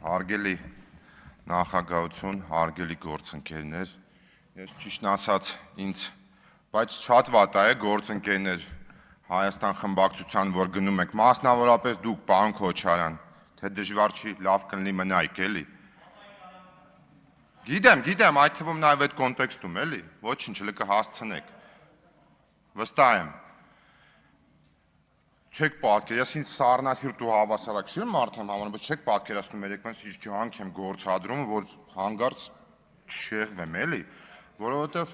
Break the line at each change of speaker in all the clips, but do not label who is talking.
Հարգելի նախագահություն, հարգելի գործընկերներ, ես ճիշտն ասած ինձ, բայց շատ վատ է գործընկերներ Հայաստան խմբակցության, որ գնում եք, մասնավորապես դուք, պարոն Քոչարյան, թե դժվար չի, լավ կլինի մնայք, էլի։ Գիտեմ, այդ թվում նաև այդ կոնտեքստում, էլի, ոչինչ, լկը հասցնեք, վստահ եմ։ Չեք պատկեր, ես ինձ սառնասիրտ ու հավասարակ շիրում մարդ եմ համարում, բայց չեք պատկերացնում երեկվանից ինչ ջանք եմ գործադրում, որ հանգարց չեղվեմ, էլի, որովհետև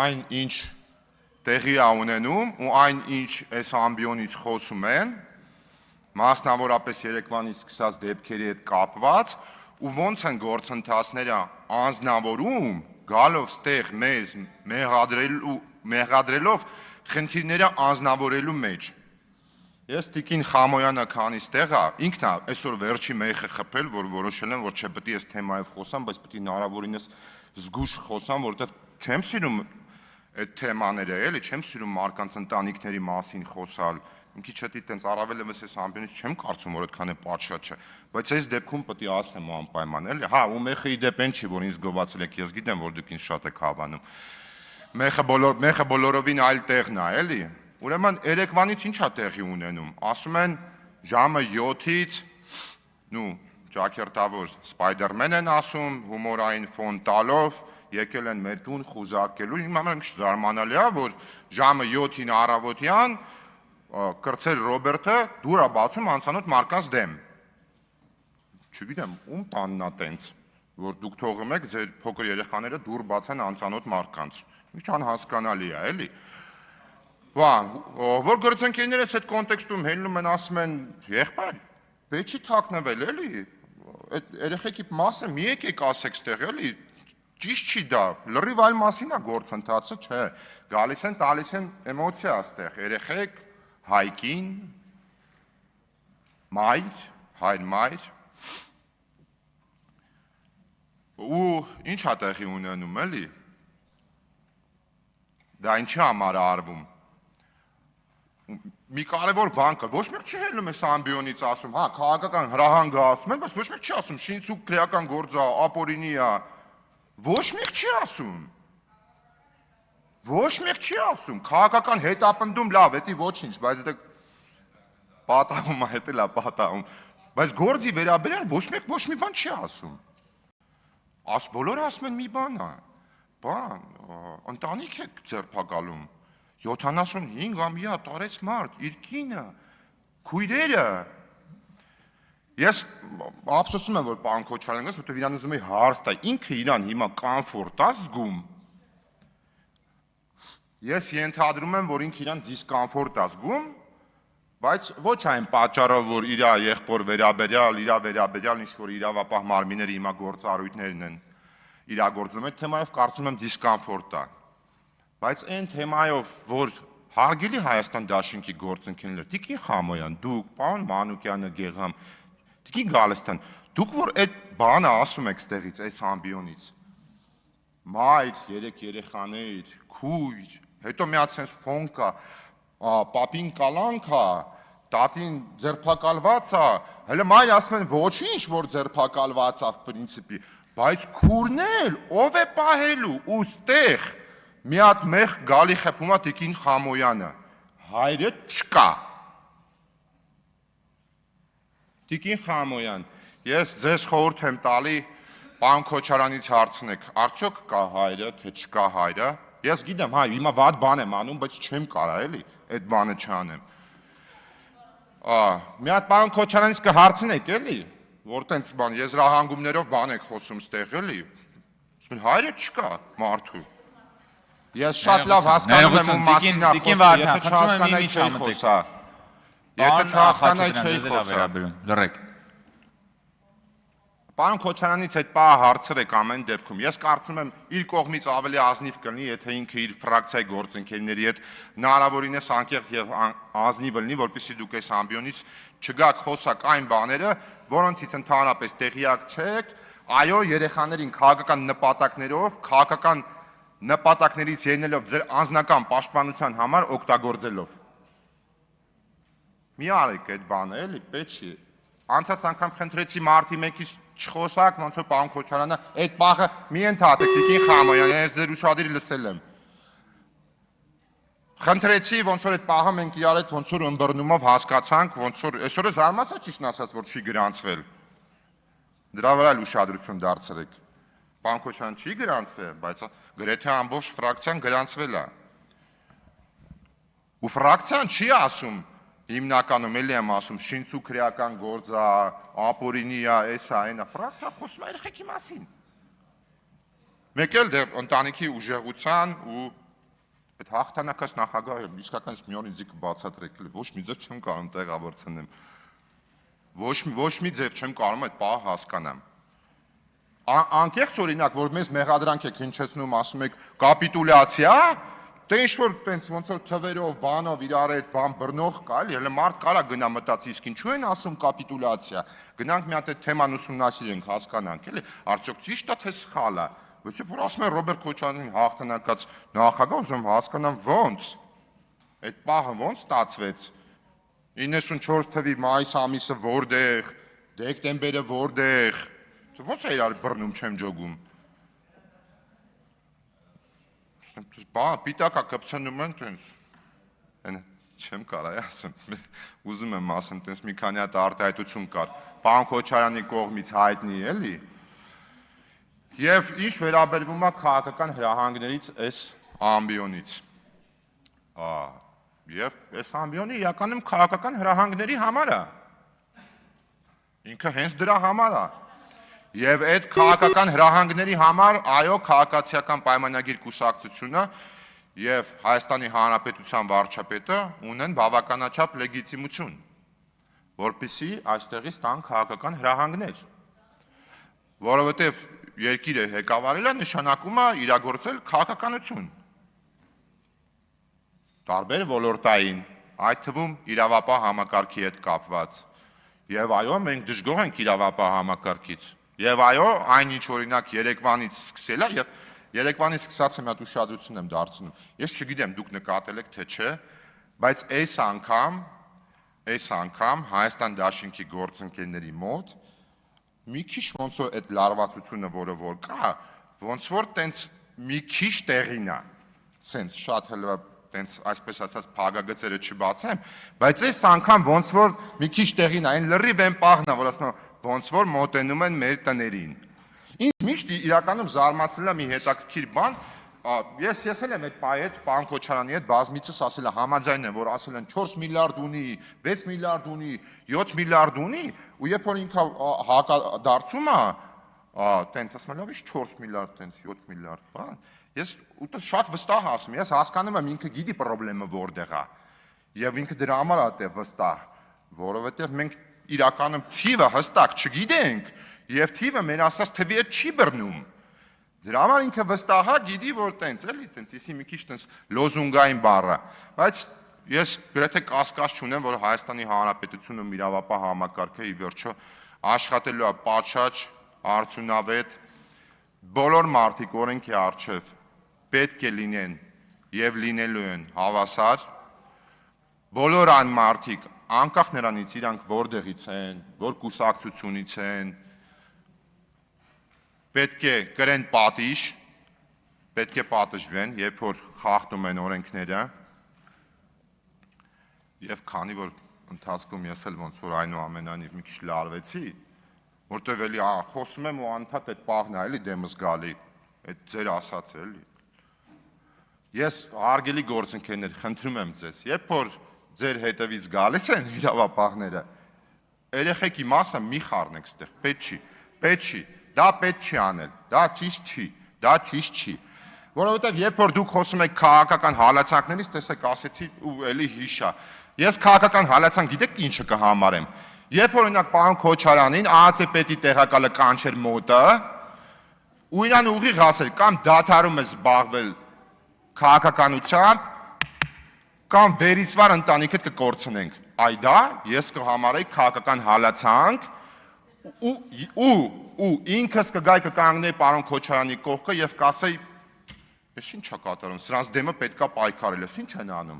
այն ինչ տեղի է ունենում ու այն ինչ այս ամբիոնից խոսում են, մասնավորապես երեկվանից սկսած դեպքերի հետ կապված, ու ոնց են գործընթացները անձնավորում, գալով ստեղ մեզ մեղադրելով խնդիրները անձնավորելու մեջ։ Ես Տիկին Խամոյանը քանի ստեղ է, ինքն է այսօր վերջի մեխը խփել, որ որոշել եմ, որ չպետք է այս թեմայով խոսամ, բայց պետք է հնարավորինս զգուշ խոսամ, որովհետև չեմ սիրում այդ թեմաները, էլի, չեմ սիրում մարդկանց ընտանիքների մասին խոսալ։ Մի քիչ հետի տենց առավելևս այս ամբիոնից չեմ կարծում, որ այդքան է պատշաճ չէ, բայց այս դեպքում պետք է ասեմ անպայման, էլի։ Հա, ու մեխը ի դեպ չի, որ ինձ գովացել եք, ես գիտեմ, որ դուք ինձ շատ եք հավանում։ Մեխը բոլորովին այլ տեղն է, էլի։ Ուրեմն երեկվանից ի՞նչ է տեղի ունենում։ Ասում են ժամը 7-ից, ճակերտավոր Սպայդերմեն են ասում, հումորային ֆոն տալով, եկել են մեր տուն խուզարկելու։ Իմ համար ինչ զարմանալի է, որ ժամը 7-ին առավոտյան կրծեր Ռոբերտը դուր է բացում անծանոթ մարդկանց դեմ։ Չգիտեմ, ում տանն է տենց, որ դուք թողում եք ձեր փոքր երեխաները դուր բացեն անծանոթ մարդկանց։ Ինչ անհասկանալի է, էլի։ Որ գործընկերներս այդ կոնտեքստում հելնում են, ասում են, եղբայր, վեճի թաքնվել, էլի, այդ երեխեքի մասը մի եկեք ասեք ստեղ, էլի, ճիշտ չի դա, լրիվ այլ մասին է գործընթացը, չէ, գալիս են, տալիս են էմոցիա ստեղ, երեխեք, հայկին, հայր, ու ինչ է տեղի ունենում, էլի, դա ինչի համար է արվում։ Մի կարևոր բան կա, ոչ մեկ չի հելնում այս ամբիոնից ասում, հա, քաղաքական հրահանգը ասում են, բայց ոչ մեկ չի ասում, շինցուկ քրեական գործը, ապօրինի է, ոչ մեկ չի ասում, քաղաքական հետապնդում լավ, էդի ոչինչ, բայց դա պատահում է, հետել է պատահում, բայց գործի վերաբերյալ ոչ մեկ ոչ մի բան չի ասում, բոլորը ասում են մի բան է, ընտանիք եք ձերբակալում, 75-ամյա տարեց մարդ, իր կինը, քույրերը, ես ափսոսում եմ, որ պարոն Քոչարյանն ես, որտեղ իրան ուզում էի հարց տալ, ինքը իրան հիմա կոմֆորտ է զգում, ես ենթադրում եմ, որ ինքը իրան դիսկոմֆորտ է զգում, բայց ոչ այն պատճառով, որ իր եղբոր վերաբերյալ, ինչ-որ իրավապահ մարմինները հիմա գործառույթներն են իրագործում, այդ թեմայով կարծում եմ դիսկոմֆորտ է, բայց այն թեմայով, որ հարգելի Հայաստան դաշինքի գործընկերներ, Տիկին Խամոյան, դուք, պարոն Մանուկյանը, Գեգամ, Տիկին Գալստյան, դուք որ այդ բանը ասում եք ստեղից, այս ամբիոնից, մայր, 3 երեխաներ, քույր, հետո մի հատ sense ֆոն կա, պապին կալանք է, տատին ձերբակալված է, հələ մայր ասում են ոչինչ, որ ձերբակալված է պրինցիպի, բայց քուրն էլ ով է պահելու ու ստեղ մի հատ մեղ գալի խփում է Տիկին Խամոյանը, հայրը չկա։ Տիկին Խամոյան, ես ձեզ խորհուրդ եմ տալի, պարոն Քոչարյանից հարցնեք, արդյոք կա հայրը, թե չկա հայրը, ես գիտեմ, հայ, հիմա վատ բան եմ անում, բայց չեմ կարա, էլի, այդ բանը չանեմ։ Մի հատ պարոն Քոչարյանից կհարցնեք, էլի, որ տենց բան, եզրահանգումներով բան եք խոսում ստեղ, էլի, հայրը չկա մարդու։ Ես շատ լավ հասկանում եմ ում մասին է խոսքը, եթե չհասկանայի չէի խոսա։
Լռեք։
Պարոն Քոչարյանից այդ պահը հարցրեք ամեն դեպքում, ես կարծում եմ իր կողմից ավելի ազնիվ կլինի, եթե ինքը իր ֆրակցիայի գործընկերների հետ հնարավորինս անկեղծ եւ ազնիվ լինի, որպեսզի դուք այս ամբիոնից չգաք խոսակ այն բաները, որոնցից ընդհանրապես տեղյակ չեք, այո, երեխաներին քաղաքական նպատակներով, քաղաքական նպատակներից ելնելով ձեր անձնական պաշտպանության համար օգտագործելով։ Մի արեք այդ բանը, էլի, պետք չի։ Անցած անգամ խնդրեցի մարտի մեկից չխոսակ, ոնց որ պարոն Քոչարյանը, այդ պահը մի ընդհատեք, Տիկին Խամոյան, ես ձեր ուշադիր լսել եմ։ Խնդրեցի, ոնց որ այդ պահը մենք իրար հետ ոնց որ ըմբռնումով հասկացանք, ոնց որ այսօր զարմացա ճիշտն ասած, որ չի գրանցվել։ Դրա վրա էլ ուշադրություն դարձրեք։ Պարոն Քոչարյան չի գրանցվել, բայց գրեթե ամբողջ ֆրակցիան գրանցվել է։ Ու ֆրակցիան չի ասում, հիմնականում էլի եմ ասում, շինցու քրեական գործ է, ապօրինի է, էսա, այնա, ֆրակցիա խոսում է երեխեքի մասին։ Մեկ էլ դե ընտանիքի ուժեղության ու այդ հաղթանակած նախագահը իսկական մի օր ինձ կբացատրեք, ոչ մի ձև չեմ կարող տեղավորցնեմ։ Ոչ մի ձև չեմ կարող այդ պահը հասկանամ։ Անկեղծ օրինակ, որ մեզ մեղադրանք եք հնչեցնում, ասում եք կապիտուլյացիա, դե ինչ-որ տենց ոնց որ թվերով, բանով իրար այդ բան բռնող կա, էլի, հələ մարդ կարա գնա մտածի, իսկ ինչու են ասում կապիտուլյացիա։ Գնանք մի հատ այդ թեման ուսումնասիրենք, հասկանանք, էլի, արդյոք ճիշտ է թե սխալ է։ Ոչ որ ասում են Ռոբերտ Քոչարյանին հաղթանակած նախագահ, ուզում հասկանամ ոնց։ Այդ պահը ոնց ստացվեց։ 94 թվի մայիս ամիսը որտեղ, դեկտեմբերը որտեղ։ Ոնց է իրար բռնում չեմ ջոգում։ Բա պիտակա կպցնում են տենց։ Այն չեմ կարող ասեմ։ Ուզում եմ ասեմ, տենց մի քանի հատ արտահայտություն կար։ Պարոն Քոչարյանի կողմից հայտնի էլի։ Եվ ինչ վերաբերվում է քաղաքական հրահանգներից այս ամբիոնից։ Եվ այս ամբիոնը իրականում քաղաքական հրահանգների համար է։ Ինքը հենց դրա համար է։ Եվ այդ քաղաքական հրահանգների համար, այո, քաղաքացիական պայմանագիր կուսակցությունը եւ Հայաստանի Հանրապետության վարչապետը ունեն բավականաչափ լեգիտիմություն, որպեսզի այստեղից տան քաղաքական հրահանգներ, որովհետեւ երկիրը ղեկավարելը նշանակում է իրագործել քաղաքականություն։ Տարբեր ոլորտային, այդ թվում իրավապահ համակարգի հետ կապված։ Եվ այո, մենք դժգոհ ենք իրավապահ համակարգից։ Եվ այո, այնինչ օրինակ երեկվանից սկսել է եւ երեկվանից սկսած եմ հատ ուշադրություն եմ դարձնում։ Ես չգիտեմ դուք նկատել եք թե չէ, բայց այս անգամ Հայաստան Դաշինքի գործընկերների մոտ մի քիչ ոնց որ այդ լարվածությունը, որ կա, ոնց որ տենց մի քիչ տեղին է։ Սենց շատ հլվա տենց այսպես ասած փագագծերը չբացեմ, բայց այս անգամ ոնց որ մի քիչ տեղին է, այն լրիվ են պահն է, որ ասում ոնց որ մոտենում են մեր տներին։ Ինձ միշտ իրականում զարմացրել է մի հետաքրքիր բան, ես էլ եմ այդ պահի հետ պարոն Քոչարյանի հետ բազմիցս ասել համաձայն եմ, որ ասել են 4 միլիարդ ունի, 6 միլիարդ ունի, 7 միլիարդ ունի, ու երբ որ ինքը հակադարձում է, տենց ասում եմ, լավ, ինչ 4 միլիարդ, տենց 7 միլիարդ, բան։ Ես ուտը շատ վստահ ասում, ես հասկանում եմ ինքը գիտի խնդրեմը որտեղ է։ Եվ ինքը դրա համար է դե վստահ, որովհետև մենք իրականում թիվը հստակ չգիտենք, եւ թիվը մեր ասած թվի հետ չի բռնում։ Դրա համար ինքը վստահ է, գիտի որ տենց, էլի, տենց, իսի մի քիչ տենց լոզունգային բառ է, բայց ես գրեթե կասկած չունեմ, որ Հայաստանի Հանրապետությունում իրավապահ համակարգը ի վերջո աշխատելու է պատշաճ, արդյունավետ, բոլոր մարդիկ օրենքի առջև պետք է լինեն եւ լինելու են հավասար, բոլոր այն մարդիկ, անկախ նրանից իրանք որտեղից են, որ կուսակցությունից են, պետք է կրեն պատիժ, պետք է պատժվեն, երբ որ խախտում են օրենքները, եւ քանի որ ընթացքում ես էլ ոնց որ այնուամենայնիվ մի քիչ լարվեցի, որտեվ էլի խոսում եմ ու անդադ այդ պահն է էլի դեմս գալի, այդ ձեր ասածը էլի։ Ես հարգելի գործընկերներ, խնդրում եմ ձեզ, երբ որ ձեր հետևից գալիս են իրավապահները, երեխեքի մասը մի խառնեք ստեղ, պետք չի, դա պետք չի անել, դա ճիշտ չի, որովհետև երբ որ դուք խոսում եք քաղաքական հալածանքներից, տեսեք ասեցի ու էլի հիշա, ես քաղաքական հալածանք գիտեք ինչը կհամարեմ, երբ որ օրինակ պարոն Քոչարյանին ԱԱՑ պետի տեղակալը կանչեր մոտը, ու իրան ուղիղ ասել կամ դադարում է զբաղվել քաղաքականությամբ, կամ վերիցվար ընտանիքդ կկորցնենք, այ դա ես կհամարեի քաղաքական հալածանք ու ինքս կգայ կկանգնեի պարոն Քոչարյանի կողքը եւ կասեի, ես ինչ է կատարում, սրանց դեմը պետքա պայքարել, ես ինչ են անում։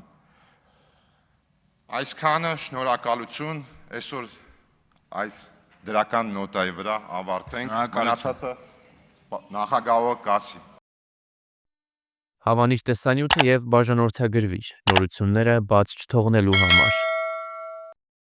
Այսքանը շնորհակալություն, այսօր այս դրական նոտայի վրա ավարտենք,
Շնորհակալություն։
մնացածը նախագահը կասի։
Հավանիր տեսանյութը եւ բաժանորդագրվիր նորությունները բաց չթողնելու համար։